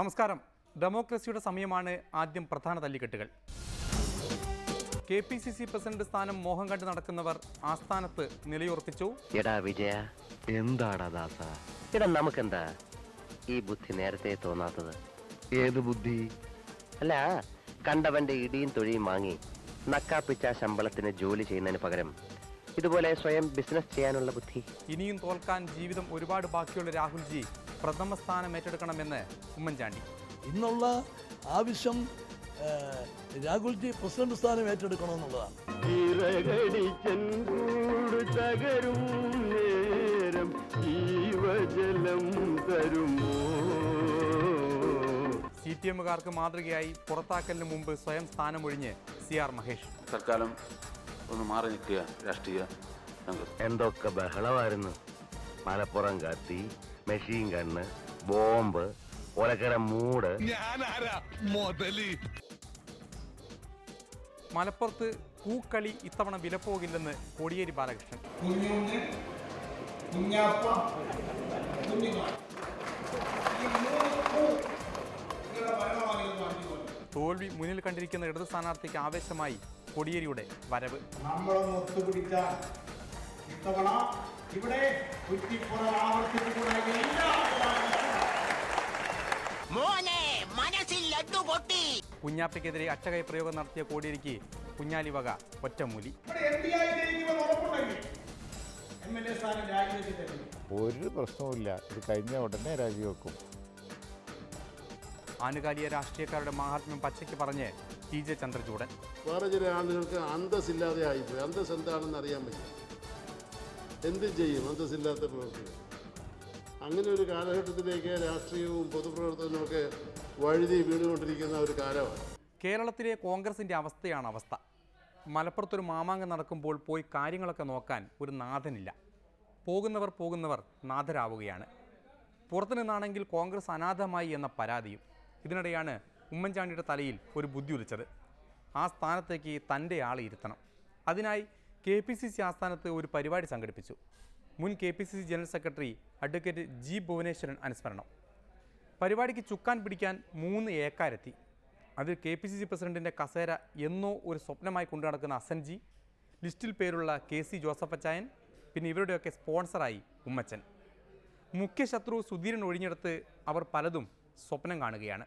നമസ്കാരം. ഡെമോക്രസിയുടെ സമയമാണ്. ആദ്യം പ്രധാന തല്ലിക്കെട്ടുകൾ. KPCC പ്രസിഡന്റ് സ്ഥാനം മോഹം കണ്ട് നടക്കുന്നവർ ആസ്ഥാനത്ത് നിലയുറപ്പിച്ചു. എടാ വിജയ, എന്താടാ ദാസ, എടാ നമുക്കെന്താ ഈ ബുദ്ധി നേരത്തെ തോന്നാത്തത്? ഏത് ബുദ്ധി? അല്ല, കണ്ടവന്റെ ഇടിയും തൊഴിയും വാങ്ങി നക്കാപ്പിച്ച ശമ്പളത്തിന് ജോലി ചെയ്യുന്നതിന് പകരം ഇതുപോലെ സ്വയം ബിസിനസ് ചെയ്യാനുള്ള ബുദ്ധി. ഇനിയും തോൽക്കാൻ ജീവിതം ഒരുപാട് ബാക്കിയുള്ള രാഹുൽജി പ്രഥമ സ്ഥാനം ഏറ്റെടുക്കണമെന്ന് ഉമ്മൻചാണ്ടി. ഇന്നുള്ള ആവശ്യം രാഹുൽജി പ്രസിഡന്റ് സ്ഥാനം ഏറ്റെടുക്കണമെന്നുള്ളതാണ്. CPM-കാർക്ക് മാതൃകയായി പുറത്താക്കലിന് മുമ്പ് സ്വയം സ്ഥാനമൊഴിഞ്ഞ് CR മഹേഷ്. തൽക്കാലം ഒന്ന് മാറി നിൽക്കുക രാഷ്ട്രീയ. എന്തൊക്കെ ബഹളമായിരുന്നു. മലപ്പുറം കത്തി, മെഷീൻ ഗണ്ണ്, ബോംബ്, ഒലക്കര മൂട്. മലപ്പുറത്ത് പൂക്കളി ഇത്തവണ വിലപ്പോകില്ലെന്ന് കോടിയേരി ബാലകൃഷ്ണൻ. തോൽവി മുന്നിൽ കണ്ടിരിക്കുന്ന ഇടത് സ്ഥാനാർത്ഥിക്ക് ആവേശമായി കോടിയേരിയുടെ വരവ്. കുഞ്ഞാപ്പയ്ക്കെതിരെ അച്ചകൈ പ്രയോഗം നടത്തിയ കോടിയേരിക്ക് കുഞ്ഞാലി വക ഒറ്റമൂലി. ഒരു പ്രശ്നവുമില്ല, ഇത് കഴിഞ്ഞ ഉടനെ രാജിവെക്കും. ആനുകാലിക രാഷ്ട്രീയക്കാരുടെ മഹാത്മ്യം പച്ചയ്ക്ക് പറഞ്ഞ് TJ ചന്ദ്രചൂഡൻ. വേറെ ചില ആളുകൾക്ക് അന്തസ്സില്ലാതെ ആയിപ്പോയി. അന്തസ് എന്താണെന്ന് അറിയാൻ പറ്റും. എന്ത് ചെയ്യും അന്തസ്സില്ലാത്ത പ്രവർത്തനം? അങ്ങനെ ഒരു കാലഘട്ടത്തിലേക്ക് രാഷ്ട്രീയവും പൊതുപ്രവർത്തനവും ഒക്കെ വഴുതി വീണുകൊണ്ടിരിക്കുന്ന ഒരു കാലമാണ്. കേരളത്തിലെ കോൺഗ്രസിൻ്റെ അവസ്ഥ. മലപ്പുറത്തൊരു മാമാങ്കം നടക്കുമ്പോൾ പോയി കാര്യങ്ങളൊക്കെ നോക്കാൻ ഒരു നാഥനില്ല. പോകുന്നവർ നാഥരാവുകയാണ്. പുറത്തു നിന്നാണെങ്കിൽ കോൺഗ്രസ് അനാഥമായി എന്ന പരാതിയും. ഇതിനിടെയാണ് ഉമ്മൻചാണ്ടിയുടെ തലയിൽ ഒരു ബുദ്ധി ഉദിച്ചത്. ആ സ്ഥാനത്തേക്ക് തൻ്റെ ആളെ ഇരുത്തണം. അതിനായി KPCC ആസ്ഥാനത്ത് ഒരു പരിപാടി സംഘടിപ്പിച്ചു. മുൻ KPCC general secretary advocate G Bhuvaneswaran അനുസ്മരണം. പരിപാടിക്ക് ചുക്കാൻ പിടിക്കാൻ 3 ഏക്കാരെത്തി. അതിൽ KPCC പ്രസിഡന്റിൻ്റെ കസേര എന്നോ ഒരു സ്വപ്നമായി കൊണ്ടു നടക്കുന്ന അസൻജി, ലിസ്റ്റിൽ പേരുള്ള KC ജോസഫച്ചായൻ, പിന്നെ ഇവരുടെയൊക്കെ സ്പോൺസറായി ഉമ്മച്ചൻ. മുഖ്യ ശത്രു സുധീരൻ ഒഴിഞ്ഞെടുത്ത് അവർ പലതും സ്വപ്നം കാണുകയാണ്.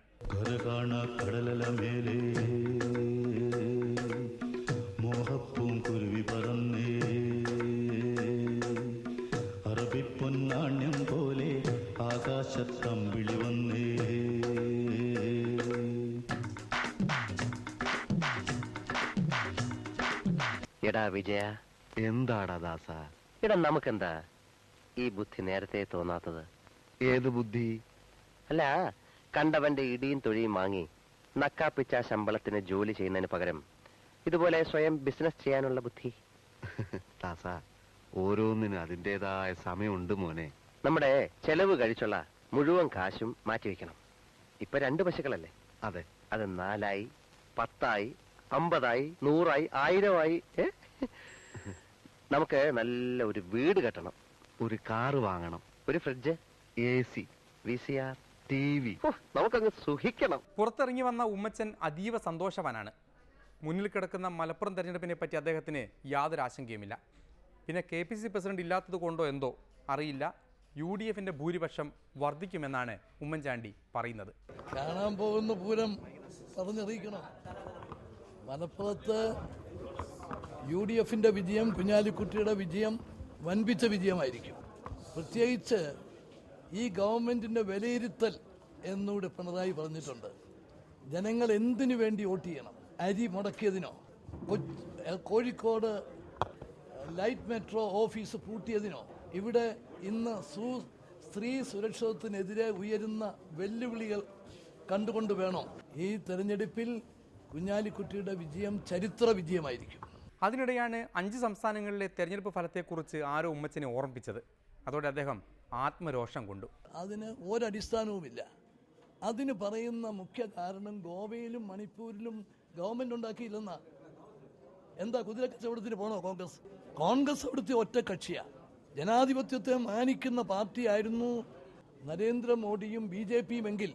പൊന്നാണ്യം പോലെ ആകാശത്തമ്പിളി വന്നേ. എടാ വിജയ, എന്താടാ ദാസ, എടാ നമുക്കെന്താ ഈ ബുദ്ധി നേരത്തെ തോന്നാത്തത്? ഏത് ബുദ്ധി? അല്ല, കണ്ടവന്റെ ഇടിയും തൊഴിയും വാങ്ങി നക്കാപ്പിച്ച ശമ്പളത്തിന് ജോലി ചെയ്യുന്നതിന് പകരം ഇതുപോലെ സ്വയം ബിസിനസ് ചെയ്യാനുള്ള ബുദ്ധി. ദാസ, ഓരോന്നിനും അതിൻ്റെതായ സമയമുണ്ട് മോനെ. നമ്മുടെ ചെലവ് കഴിച്ചുള്ള മുഴുവൻ കാശും മാറ്റിവെക്കണം. ഇപ്പൊ 2 പശുക്കളല്ലേ? അതെ. അത് 4 10 50 100 1000 നമുക്ക് നല്ല ഒരു വീട് കെട്ടണം, ഒരു കാറ് വാങ്ങണം, ഒരു ഫ്രിഡ്ജ്, AC, VCR, TV. നമുക്കങ്ങ് സുഖിക്കണം. പുറത്തിറങ്ങി വന്ന ഉമ്മച്ചൻ അതീവ സന്തോഷവാനാണ്. മുന്നിൽ കിടക്കുന്ന മലപ്പുറം തെരഞ്ഞെടുപ്പിനെ പറ്റി അദ്ദേഹത്തിന് യാതൊരു ആശങ്കയുമില്ല. പിന്നെ KPCC പ്രസിഡന്റ് ഇല്ലാത്തത് കൊണ്ടോ എന്തോ അറിയില്ല, UDFന്റെ ഭൂരിപക്ഷം വർദ്ധിക്കുമെന്നാണ് ഉമ്മൻചാണ്ടി പറയുന്നത്. കാണാൻ പോകുന്ന പൂരം പറഞ്ഞറിയിക്കണം. മലപ്പുറത്ത് UDFന്റെ വിജയം, കുഞ്ഞാലിക്കുട്ടിയുടെ വിജയം വൻപിച്ച വിജയമായിരിക്കും. പ്രത്യേകിച്ച് ഈ ഗവൺമെന്റിന്റെ വിലയിരുത്തൽ എന്നൂടെ പിണറായി പറഞ്ഞിട്ടുണ്ട്. ജനങ്ങൾ എന്തിനു വേണ്ടി വോട്ട് ചെയ്യണം? അരി മുടക്കിയതിനോ, കോഴിക്കോട് ലൈറ്റ് മെട്രോ ഓഫീസ് പൂട്ടിയതിനോ, ഇവിടെ ഇന്ന് സ്ത്രീ സുരക്ഷിതത്വത്തിനെതിരെ ഉയരുന്ന വെല്ലുവിളികൾ കണ്ടുകൊണ്ട് വേണോ ഈ തെരഞ്ഞെടുപ്പിൽ കുഞ്ഞാലിക്കുട്ടിയുടെ വിജയം ചരിത്ര വിജയമായിരിക്കും. അതിനിടെയാണ് 5 സംസ്ഥാനങ്ങളിലെ തെരഞ്ഞെടുപ്പ് ഫലത്തെക്കുറിച്ച് ആരോ ഉമ്മച്ചനെ ഓർമ്മിപ്പിച്ചത്. അതോടെ അദ്ദേഹം ആത്മരോഷം കൊണ്ടു. അതിന് ഒരടിസ്ഥാനവുമില്ല. അതിന് പറയുന്ന മുഖ്യ കാരണം ഗോവയിലും മണിപ്പൂരിലും ഗവൺമെന്റ് ഉണ്ടാക്കിയില്ലെന്നാ. എന്താ കുതിര കച്ചവടത്തിന് പോണോ കോൺഗ്രസ്? കോൺഗ്രസ് അവിടുത്തെ ഒറ്റ കക്ഷിയാണ്. ജനാധിപത്യത്തെ മാനിക്കുന്ന പാർട്ടിയായിരുന്നു നരേന്ദ്രമോദിയും BJPയും എങ്കിൽ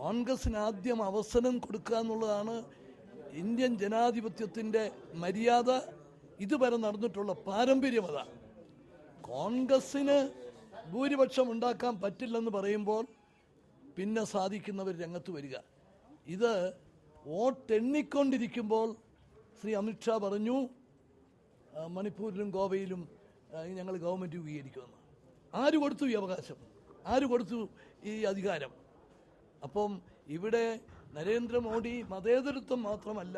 കോൺഗ്രസിന് ആദ്യം അവസരം കൊടുക്കുക എന്നുള്ളതാണ് ഇന്ത്യൻ ജനാധിപത്യത്തിൻ്റെ മര്യാദ. ഇതുവരെ നടന്നിട്ടുള്ള പാരമ്പര്യം അതാണ്. കോൺഗ്രസ്സിന് ഭൂരിപക്ഷം ഉണ്ടാക്കാൻ പറ്റില്ലെന്ന് പറയുമ്പോൾ പിന്നെ സാധിക്കുന്നവർ രംഗത്ത് വരിക. ഇത് വോട്ടെണ്ണിക്കൊണ്ടിരിക്കുമ്പോൾ ശ്രീ അമിത്ഷാ പറഞ്ഞു മണിപ്പൂരിലും ഗോവയിലും ഞങ്ങൾ ഗവൺമെൻറ് രൂപീകരിക്കുമെന്ന്. ആര് കൊടുത്തു ഈ അവകാശം? ആര് കൊടുത്തു ഈ അധികാരം? അപ്പം ഇവിടെ നരേന്ദ്രമോദി മതേതരത്വം മാത്രമല്ല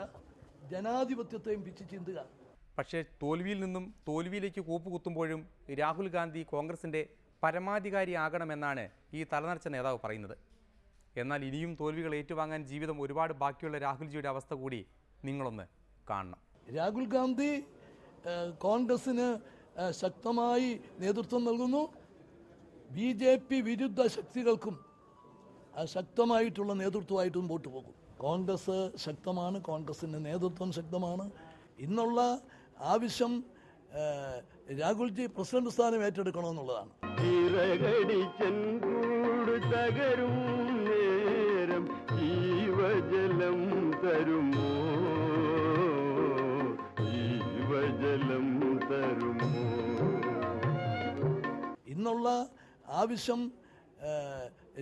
ജനാധിപത്യത്തെയും പിച്ച് ചിന്തുക. പക്ഷേ തോൽവിയിൽ നിന്നും തോൽവിയിലേക്ക് കൂപ്പുകുത്തുമ്പോഴും രാഹുൽ ഗാന്ധി കോൺഗ്രസിൻ്റെ പരമാധികാരിയാകണമെന്നാണ് ഈ തലനരച്ച നേതാവ് പറയുന്നത്. എന്നാൽ ഇനിയും തോൽവികൾ ഏറ്റുവാങ്ങാൻ ജീവിതം ഒരുപാട് ബാക്കിയുള്ള രാഹുൽജിയുടെ അവസ്ഥ കൂടി നിങ്ങളൊന്ന് കാണണം. രാഹുൽ ഗാന്ധി കോൺഗ്രസിന് ശക്തമായി നേതൃത്വം നൽകുന്നു. BJP വിരുദ്ധ ശക്തികൾക്കും ശക്തമായിട്ടുള്ള നേതൃത്വമായിട്ട് മുമ്പോട്ട് പോകും. കോൺഗ്രസ് ശക്തമാണ്, കോൺഗ്രസിൻ്റെ നേതൃത്വം ശക്തമാണ്. ഇന്നുള്ള ആവശ്യം രാഹുൽജി പ്രസിഡന്റ് സ്ഥാനം ഏറ്റെടുക്കണമെന്നുള്ളതാണ്. തകരും നേരം ജീവജലം തരുമോ, ജീവജലം തരുമോ. ഇന്നുള്ള ആവശ്യം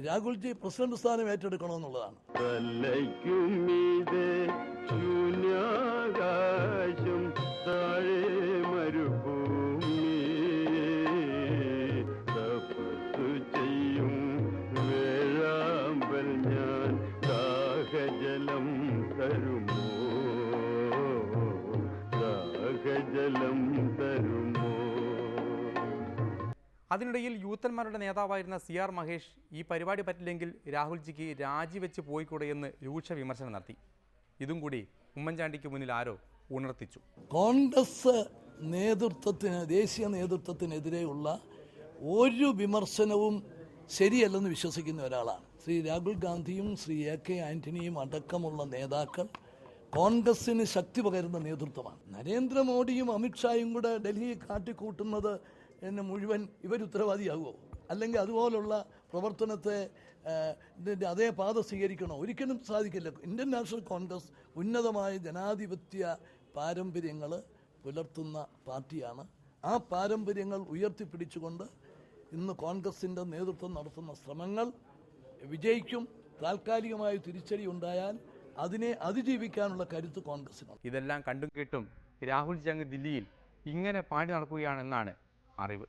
രാഹുൽജി പ്രസിഡന്റ് സ്ഥാനം ഏറ്റെടുക്കണമെന്നുള്ളതാണ്. തലയ്ക്കുമീതെ ശൂന്യാകാശം, താഴെ മരുഭൂമി, തപസ്സു ചെയ്യും വേഴാമ്പൽ ഞാൻ, ദാഹജലം തരുമോ, ദാഹജലം തരുമോ. അതിനിടയിൽ യൂത്തന്മാരുടെ നേതാവായിരുന്ന CR മഹേഷ് ഈ പരിപാടി പറ്റില്ലെങ്കിൽ രാഹുൽജിക്ക് രാജിവെച്ച് പോയിക്കൂടെ എന്ന് രൂക്ഷ വിമർശനം നടത്തി. ഇതും കൂടി ഉമ്മൻചാണ്ടിക്ക് മുന്നിൽ ആരോ ഉണർത്തിച്ചു. കോൺഗ്രസ് നേതൃത്വത്തിന്, ദേശീയ നേതൃത്വത്തിനെതിരെയുള്ള ഒരു വിമർശനവും ശരിയല്ലെന്ന് വിശ്വസിക്കുന്ന ഒരാളാണ് ശ്രീ രാഹുൽ ഗാന്ധിയും ശ്രീ AK ആന്റണിയും അടക്കമുള്ള നേതാക്കൾ. കോൺഗ്രസിന് ശക്തി പകരുന്ന നേതൃത്വമാണ്. നരേന്ദ്രമോദിയും അമിത്ഷായും കൂടെ ഡൽഹിയിൽ കാട്ടിക്കൂട്ടുന്നത് എന്നെ മുഴുവൻ ഇവരുത്തരവാദിയാകുമോ? അല്ലെങ്കിൽ അതുപോലുള്ള പ്രവർത്തനത്തെ ഇതിൻ്റെ അതേ പാത സ്വീകരിക്കണോ? ഒരിക്കലും സാധിക്കില്ല. ഇന്ത്യൻ നാഷണൽ കോൺഗ്രസ് ഉന്നതമായ ജനാധിപത്യ പാരമ്പര്യങ്ങൾ പുലർത്തുന്ന പാർട്ടിയാണ്. ആ പാരമ്പര്യങ്ങൾ ഉയർത്തിപ്പിടിച്ചുകൊണ്ട് ഇന്ന് കോൺഗ്രസിൻ്റെ നേതൃത്വം നടത്തുന്ന ശ്രമങ്ങൾ വിജയിക്കും. താൽക്കാലികമായ തിരിച്ചടി ഉണ്ടായാൽ അതിനെ അതിജീവിക്കാനുള്ള കരുത്ത് കോൺഗ്രസിനുണ്ട്. ഇതെല്ലാം കണ്ടും കേട്ടും രാഹുൽജി അങ്ങ് ദില്ലിയിൽ ഇങ്ങനെ പാടി നടക്കുകയാണെന്നാണ് അറിവ്.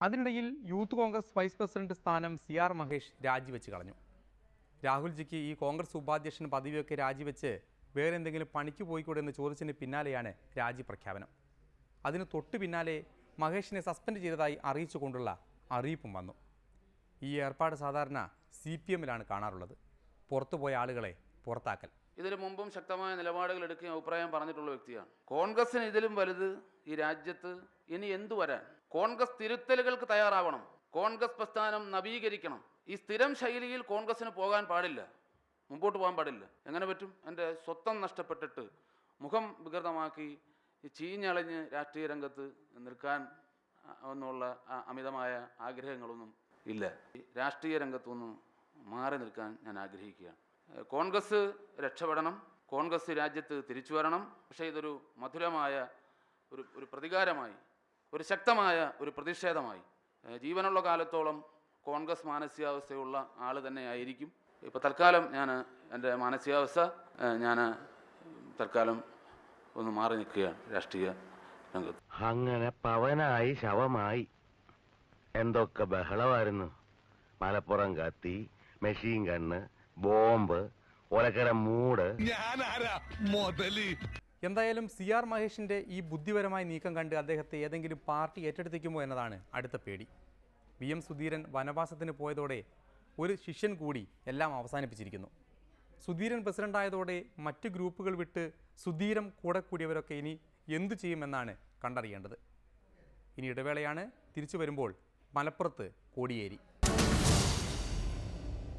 അതിനിടയിൽ യൂത്ത് കോൺഗ്രസ് വൈസ് പ്രസിഡന്റ് സ്ഥാനം CR മഹേഷ് രാജിവെച്ച് കളഞ്ഞു. രാഹുൽജിക്ക് ഈ കോൺഗ്രസ് ഉപാധ്യക്ഷൻ പദവിയൊക്കെ രാജിവെച്ച് വേറെ എന്തെങ്കിലും പണിക്ക് പോയിക്കൂടെ എന്ന് ചോദിച്ചതിന് പിന്നാലെയാണ് രാജി പ്രഖ്യാപനം. അതിന് തൊട്ടു പിന്നാലെ മഹേഷിനെ സസ്പെൻഡ് ചെയ്തതായി അറിയിച്ചുകൊണ്ടുള്ള അറിയിപ്പും വന്നു. ഈ ഏർപ്പാട് സാധാരണ CPM-ലാണ് കാണാറുള്ളത്. പുറത്തുപോയ ആളുകളെ പുറത്താക്കൽ. ഇതിനു മുമ്പും ശക്തമായ നിലപാടുകൾ എടുക്കുകയും അഭിപ്രായം പറഞ്ഞിട്ടുള്ള വ്യക്തിയാണ്. കോൺഗ്രസിന് ഇതിലും വലുത് ഈ രാജ്യത്ത് ഇനി എന്തു വരാൻ? കോൺഗ്രസ് തിരുത്തലുകൾക്ക് തയ്യാറാവണം. കോൺഗ്രസ് പ്രസ്ഥാനം നവീകരിക്കണം. ഈ സ്ഥിരം ശൈലിയിൽ കോൺഗ്രസിന് പോകാൻ പാടില്ല, മുമ്പോട്ട് പോകാൻ പാടില്ല. എങ്ങനെ പറ്റും? എൻ്റെ സ്വത്വം നഷ്ടപ്പെട്ടിട്ട് മുഖം വികൃതമാക്കി ചീഞ്ഞളഞ്ഞ് രാഷ്ട്രീയ രംഗത്ത് നിൽക്കാൻ എന്നുള്ള അമിതമായ ആഗ്രഹങ്ങളൊന്നും ഇല്ല. രാഷ്ട്രീയ രംഗത്തൊന്നും മാറി നിൽക്കാൻ ഞാൻ ആഗ്രഹിക്കുകയാണ്. കോൺഗ്രസ് രക്ഷപ്പെടണം, കോൺഗ്രസ് രാജ്യത്ത് തിരിച്ചു വരണം. പക്ഷേ ഇതൊരു മധുരമായ ഒരു പ്രതികാരമായി ഒരു ശക്തമായ ഒരു പ്രതിഷേധമായി ജീവനുള്ള കാലത്തോളം കോൺഗ്രസ് മാനസികാവസ്ഥയുള്ള ആൾ തന്നെയായിരിക്കും. ഇപ്പോൾ തൽക്കാലം ഞാൻ എൻ്റെ മാനസികാവസ്ഥ തൽക്കാലം ഒന്ന് മാറി നിൽക്കുകയാണ് രാഷ്ട്രീയ രംഗത്ത്. അങ്ങനെ പവനായി ശവമായി എന്തൊക്കെ ബഹളമായിരുന്നു. മലപ്പുറം കത്തി, മെഷീൻ ഗണ്ണ്, ബോംബ്, ഒലക്കര മൂട്. എന്തായാലും CR മഹേഷിൻ്റെ ഈ ബുദ്ധിപരമായ നീക്കം കണ്ട് അദ്ദേഹത്തെ ഏതെങ്കിലും പാർട്ടി ഏറ്റെടുത്തിക്കുമോ എന്നതാണ് അടുത്ത പേടി. VM സുധീരൻ വനവാസത്തിന് പോയതോടെ ഒരു ശിഷ്യൻ കൂടി എല്ലാം അവസാനിപ്പിച്ചിരിക്കുന്നു. സുധീരൻ പ്രസിഡന്റായതോടെ മറ്റ് ഗ്രൂപ്പുകൾ വിട്ട് സുധീരം കൂടെ കൂടിയവരൊക്കെ ഇനി എന്തു ചെയ്യുമെന്നാണ് കണ്ടറിയേണ്ടത്. ഇനി ഇടവേളയാണ്. തിരിച്ചു വരുമ്പോൾ മലപ്പുറത്ത് കോടിയേരി.